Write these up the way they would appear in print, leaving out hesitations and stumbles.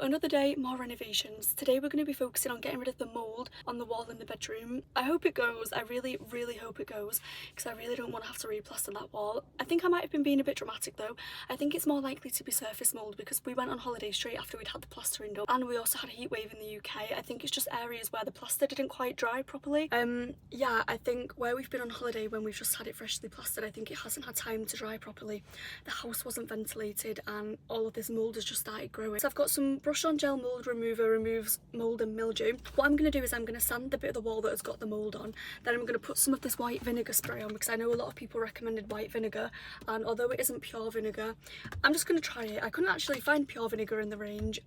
Another day, more renovations. Today we're going to be focusing on getting rid of the mould on the wall in the bedroom. I hope it goes. I really hope it goes, because I really don't want to have to replaster that wall. I think I might have been being a bit dramatic though. I think it's more likely to be surface mould because we went on holiday straight after we'd had the plastering done, and we also had a heat wave in the UK. I think it's just areas where the plaster didn't quite dry properly. Yeah, I think where we've been on holiday when we've just had it freshly plastered, I think it hasn't had time to dry properly. The house wasn't ventilated and all of this mould has just started growing. So I've got some brush on gel mould remover, removes mould and mildew. What I'm going to do is I'm going to sand the bit of the wall that has got the mould on, then I'm going to put some of this white vinegar spray on because I know a lot of people recommended white vinegar, and although it isn't pure vinegar, I'm just going to try it. I couldn't actually find pure vinegar in the range,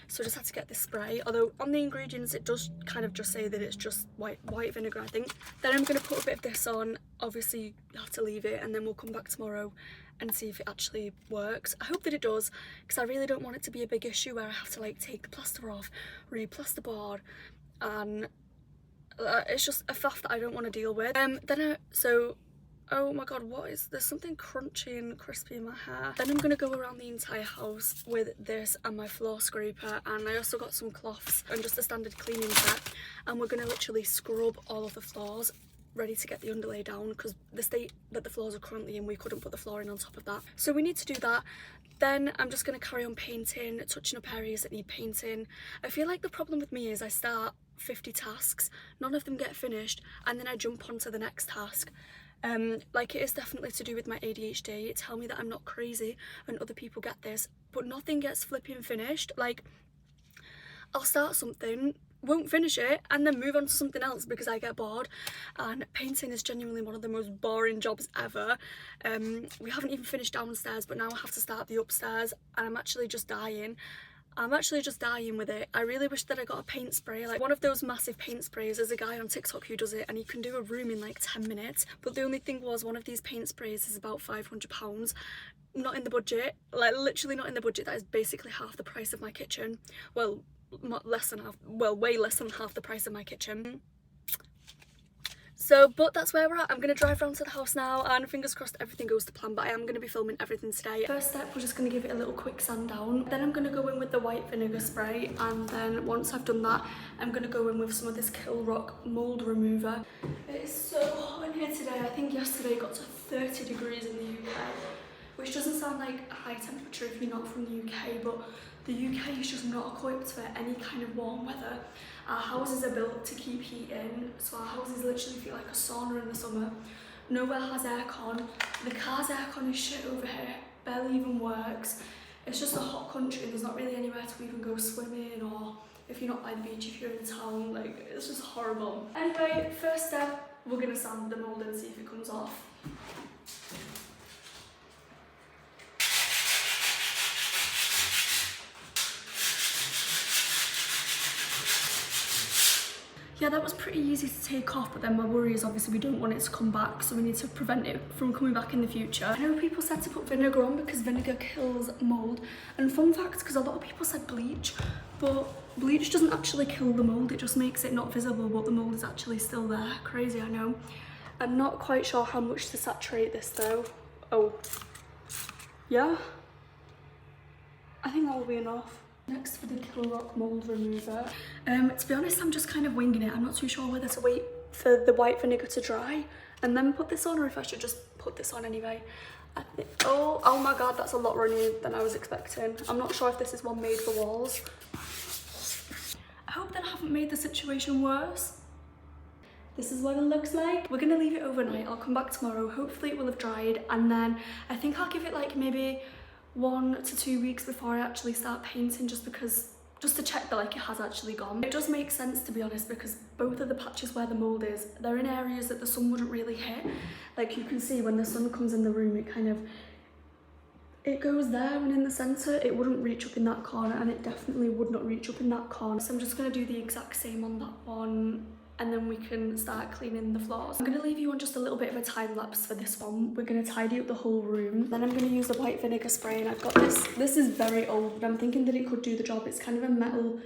so I just had to get this spray, although on the ingredients it does kind of just say that it's just white vinegar, I think. Then I'm going to put a bit of this on. Obviously you have to leave it and then we'll come back tomorrow and see if it actually works. I hope that it does, because I really don't want it to be a big issue where I have to like take the plaster off, re-plasterboard, and it's just a faff that I don't want to deal with. Oh my god, what is there's something crunchy and crispy in my hair. Then I'm gonna go around the entire house with this and my floor scraper, and I also got some cloths and just a standard cleaning set, and we're gonna literally scrub all of the floors ready to get the underlay down, because the state that the floors are currently in, we couldn't put the flooring on top of that, so we need to do that. Then I'm just going to carry on painting, touching up areas that need painting. I feel like the problem with me is I start 50 tasks, none of them get finished, and then I jump onto the next task. Like, it is definitely to do with my ADHD. Tell me that I'm not crazy and other people get this, but nothing gets flipping finished. Like, I'll start something, won't finish it, and then move on to something else because I get bored. And painting is genuinely one of the most boring jobs ever. We haven't even finished downstairs, but now I have to start the upstairs, and I'm actually just dying. With it. I really wish that I got a paint spray, like one of those massive paint sprays. There's a guy on TikTok who does it and he can do a room in like 10 minutes, but the only thing was, one of these paint sprays is about £500. Not in the budget, like literally not in the budget. That is basically half the price of my kitchen. Well, less than half, well, way less than half the price of my kitchen. So, but that's where we're at. I'm going to drive around to the house now, and fingers crossed everything goes to plan, but I am going to be filming everything today. First step, we're just going to give it a little quick sand down. Then I'm going to go in with the white vinegar spray, and then once I've done that, I'm going to go in with some of this Kill Rock mould remover. It is so hot in here today. I think yesterday it got to 30 degrees in the UK, which doesn't sound like a high temperature if you're not from the UK, but the UK is just not equipped for any kind of warm weather. Our houses are built to keep heat in, so our houses literally feel like a sauna in the summer. Nowhere has aircon. The car's aircon is shit over here, barely even works. It's just a hot country and there's not really anywhere to even go swimming, or if you're not by the beach, if you're in town, like, it's just horrible. Anyway, first step, we're gonna sand the mould and see if it comes off. Yeah, that was pretty easy to take off, but then my worry is obviously we don't want it to come back, so we need to prevent it from coming back in the future. I know people said to put vinegar on because vinegar kills mould, and fun fact, because a lot of people said bleach, but bleach doesn't actually kill the mould, it just makes it not visible, but the mould is actually still there. Crazy, I know. I'm not quite sure how much to saturate this though. Oh, yeah, I think that will be enough. Next for the Kill Rock mould remover. To be honest, I'm just kind of winging it. I'm not too sure whether to wait for the white vinegar to dry and then put this on, or if I should just put this on anyway. Oh my god, that's a lot runnier than I was expecting. I'm not sure if this is one made for walls. I hope that I haven't made the situation worse. This is what it looks like. We're gonna leave it overnight. I'll come back tomorrow. Hopefully it will have dried, and then I think I'll give it like maybe 1 to 2 weeks before I actually start painting, just to check that like it has actually gone. It does make sense, to be honest, because both of the patches where the mould is, they're in areas that the sun wouldn't really hit. Like, you can see when the sun comes in the room, it goes there, and in the centre it wouldn't reach up in that corner, and it definitely would not reach up in that corner. So I'm just going to do the exact same on that one, and then we can start cleaning the floors. I'm going to leave you on just a little bit of a time lapse for this one. We're going to tidy up the whole room. Then I'm going to use the white vinegar spray, and I've got this is very old, but I'm thinking that it could do the job. It's kind of a metal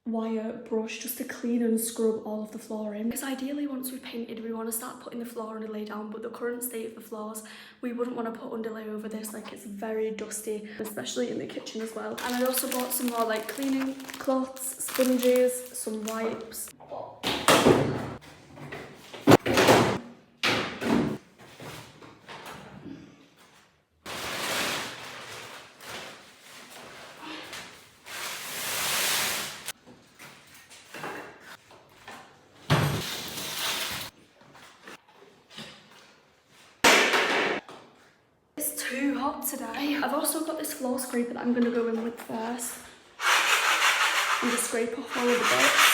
wire brush just to clean and scrub all of the flooring, because ideally once we've painted we want to start putting the floor underlay down, but the current state of the floors we wouldn't want to put underlay over this, like it's very dusty, especially in the kitchen as well. And I also bought some more like cleaning cloths, sponges, some wipes. Too hot today. I've also got this floor scraper that I'm going to go in with first and just scrape off all of the bits.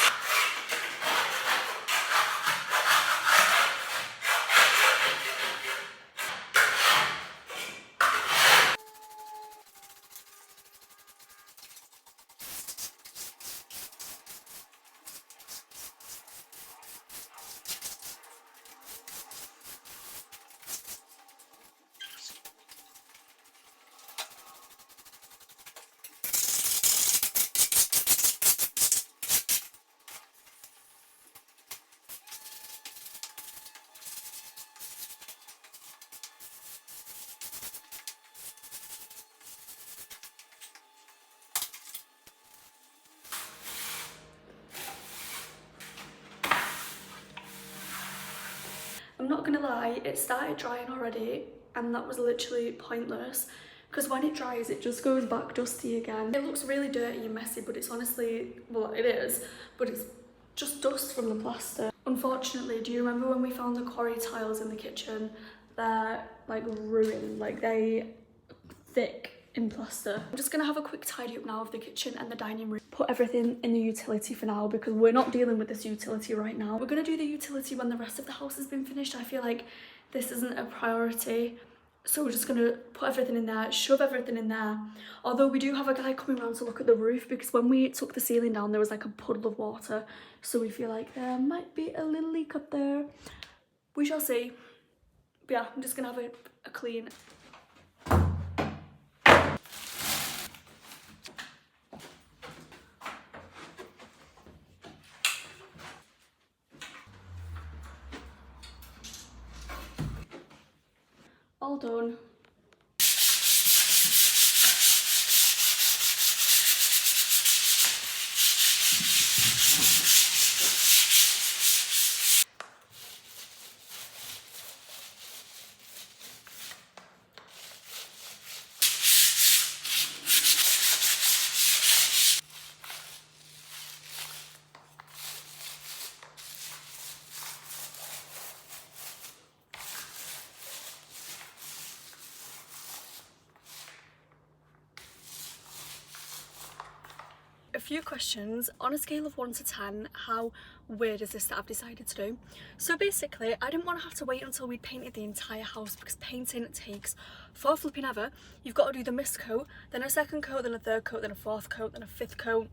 I'm not gonna lie, it started drying already and that was literally pointless, because when it dries it just goes back dusty again. It looks really dirty and messy, but it's honestly, well it is, but it's just dust from the plaster. Unfortunately, do you remember when we found the quarry tiles in the kitchen? They're like ruined, like they thick in plaster. I'm just gonna have a quick tidy up now of the kitchen and the dining room. Put everything in the utility for now because we're not dealing with this utility right now. We're gonna do the utility when the rest of the house has been finished. I feel like this isn't a priority, so we're just gonna put everything in there, shove everything in there. Although we do have a guy coming around to look at the roof, because when we took the ceiling down there was like a puddle of water, so we feel like there might be a little leak up there. We shall see. But yeah, I'm just gonna have a clean. All done. A few questions. On a scale of 1 to 10, how weird is this that I've decided to do? So basically, I didn't want to have to wait until we'd painted the entire house, because painting takes for flipping ever. You've got to do the mist coat, then a second coat, then a third coat, then a fourth coat, then a fifth coat.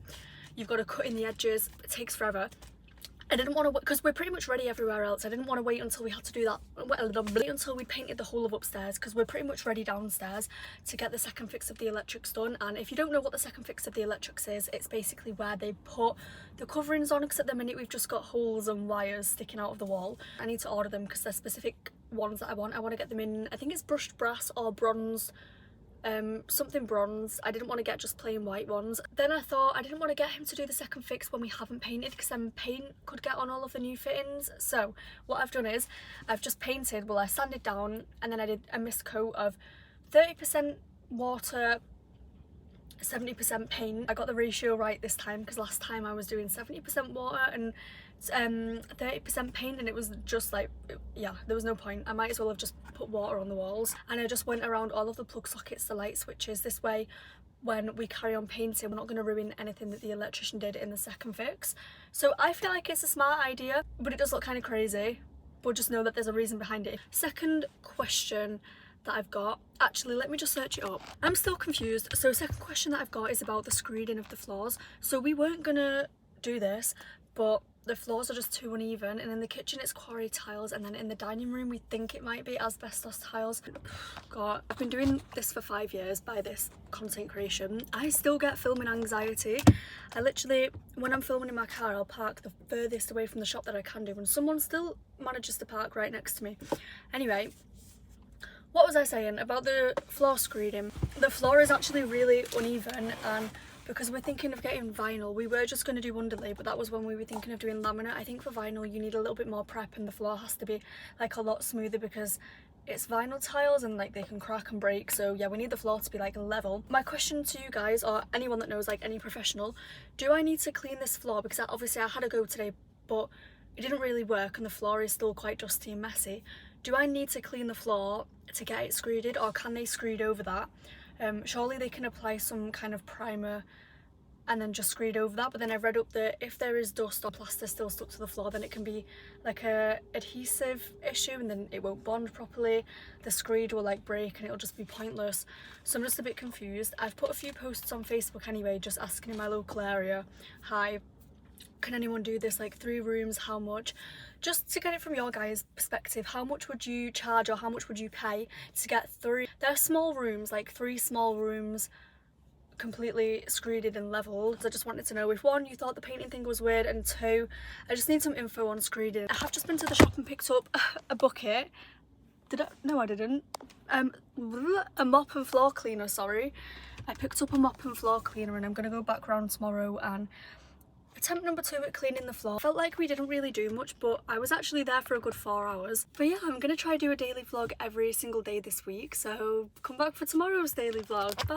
You've got to cut in the edges. It takes forever. I didn't want to, because we're pretty much ready everywhere else. I didn't want to wait until we had to do that, wait until we painted the whole of upstairs, because we're pretty much ready downstairs to get the second fix of the electrics done. And if you don't know what the second fix of the electrics is, it's basically where they put the coverings on, because at the minute we've just got holes and wires sticking out of the wall. I need to order them because they're specific ones that I want. I want to get them in, I think it's brushed brass or bronze. Something bronze. I didn't want to get just plain white ones. Then I thought I didn't want to get him to do the second fix when we haven't painted, because then paint could get on all of the new fittings. So what I've done is I've just painted, well I sanded down, and then I did a mist coat of 30% water, 70% paint. I got the ratio right this time, because last time I was doing 70% water and 30% paint, and it was just like, yeah, there was no point. I might as well have just put water on the walls. And I just went around all of the plug sockets, the light switches. This way when we carry on painting, we're not going to ruin anything that the electrician did in the second fix. So I feel like it's a smart idea, but it does look kind of crazy, but just know that there's a reason behind it. Second question that I've got, actually let me just search it up, I'm still confused. So second question that I've got is about the screening of the floors. So we weren't gonna do this, but The floors are just too uneven, and in the kitchen it's quarry tiles, and then in the dining room we think it might be asbestos tiles. God, I've been doing this for 5 years by this content creation. I still get filming anxiety. I literally, when I'm filming in my car, I'll park the furthest away from the shop that I can do, and someone still manages to park right next to me. Anyway, what was I saying about the floor screeding? The floor is actually really uneven, and because we're thinking of getting vinyl, we were just going to do underlay, but that was when we were thinking of doing laminate. I think for vinyl you need a little bit more prep, and the floor has to be like a lot smoother because it's vinyl tiles and like they can crack and break. So yeah, we need the floor to be like level. My question to you guys, or anyone that knows, like any professional, do I need to clean this floor? Because obviously I had a go today, but it didn't really work and the floor is still quite dusty and messy. Do I need to clean the floor to get it screeded, or can they screed over that? Surely they can apply some kind of primer and then just screed over that, but then I've read up that if there is dust or plaster still stuck to the floor, then it can be like a adhesive issue, and then it won't bond properly, the screed will like break and it'll just be pointless. So I'm just a bit confused. I've put a few posts on Facebook anyway, just asking in my local area, hi, can anyone do this, like 3 rooms, how much? Just to get it from your guys' perspective, how much would you charge or how much would you pay to get 3? They're small rooms, like 3 small rooms completely screeded and leveled. I just wanted to know if 1, you thought the painting thing was weird, and 2, I just need some info on screeding. I have just been to the shop and picked up a bucket. Did I? No, I didn't. A mop and floor cleaner, sorry. I picked up a mop and floor cleaner, and I'm gonna go back round tomorrow and attempt number 2 at cleaning the floor. Felt like we didn't really do much, but I was actually there for a good 4 hours. But yeah, I'm gonna try do a daily vlog every single day this week, so come back for tomorrow's daily vlog. Bye.